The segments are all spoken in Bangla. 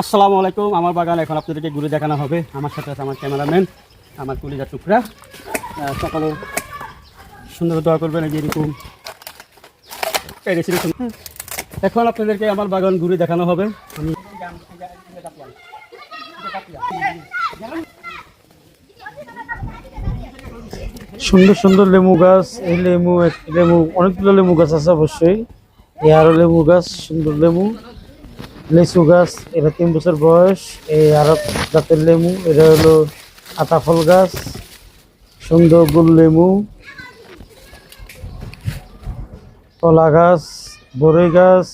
আসসালামু আলাইকুম। আমার বাগান এখন আপনাদেরকে ঘুরে দেখানো হবে। আমার সাথে আছে আমার ক্যামেরাম্যান, আমার কলিজার টুকরা। সকালে সুন্দর দোয়া করবেন। এই যে এরকম এখন আপনাদেরকে আমার বাগান ঘুরে দেখানো হবে। আমি সুন্দর সুন্দর লেবু গাছ। এই লেবু অনেকগুলো লেবু গাছ আছে অবশ্যই। এই আরো লেবু গাছ, সুন্দর লেবু। লিচু গাছ, এটা 3 বছর বয়স। এই আরো জাতের লেবু, এটা হলো আতাফল গাছ। সুন্দর গুল লেবু, কলা গাছ, বরই গাছ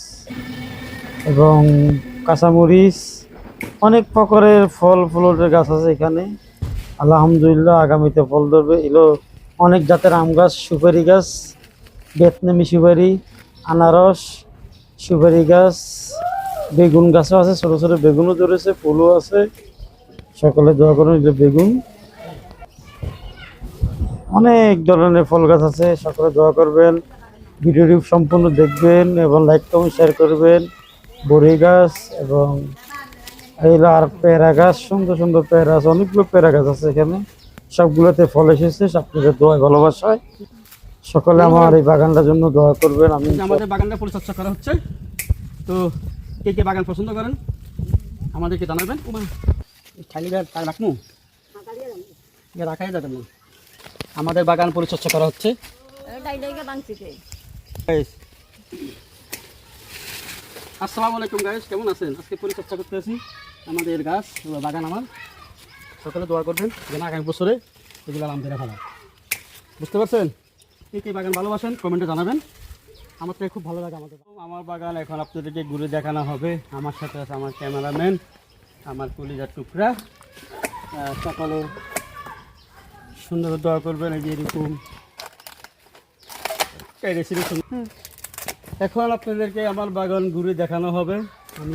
এবং কাঁচামরিচ, অনেক প্রকারের ফল ফুলের গাছ আছে এখানে। আলহামদুলিল্লাহ, আগামীতে ফল ধরবে। এগুলো অনেক জাতের আম গাছ, সুপারি গাছ, ভিয়েতনামি সুপারি, আনারস, সুপারি গাছ, বেগুন গাছও আছে, ছোট ছোট বেগুনও ধরেছে, ফুলও আছে। সকলে দোয়া করুন। যে বেগুন, অনেক ধরনের ফল গাছ আছে। সকলে দোয়া করবেন, ভিডিওটি সম্পূর্ণ দেখবেন এবং লাইক কমেন্ট শেয়ার করবেন। বড়ি গাছ এবং এইগুলো আর পেয়ারা গাছ, সুন্দর সুন্দর পেয়ারা আছে। অনেকগুলো পেয়ারা গাছ আছে এখানে, সবগুলোতে ফল এসেছে। আপনাদের দোয়া ভালোবাসায় সকলে আমার এই বাগানটার জন্য দোয়া করবেন। আমি আমাদের বাগানটা পরিচর্যা করা হচ্ছে। তো কে কে বাগান পছন্দ করেন আমাদেরকে জানাবেন। রাখবো রাখাই যাবে না। আমাদের বাগান পরিচর্যা করা হচ্ছে। আসসালামু আলাইকুম গাইস, কেমন আছেন? আজকে পরিচর্যা করতে আছি আমাদের গাছ বাগান। আমার সকলে দোয়া করবেন যেন আগামী বছরে এগুলো আলহামদুলিল্লাহ ভালো। বুঝতে পারছেন? কে কে বাগান ভালোবাসেন কমেন্টে জানাবেন। আমার তো খুব ভালো লাগে। আমার বাগান এখন আপনাদেরকে ঘুরে দেখানো হবে। আমার সাথে আছে আমার ক্যামেরাম্যান, আমার কলিজার টুকরা। সকালে সুন্দর দোয়া করবেন। এই যে এরকম এখন আপনাদেরকে আমার বাগান ঘুরে দেখানো হবে। আমি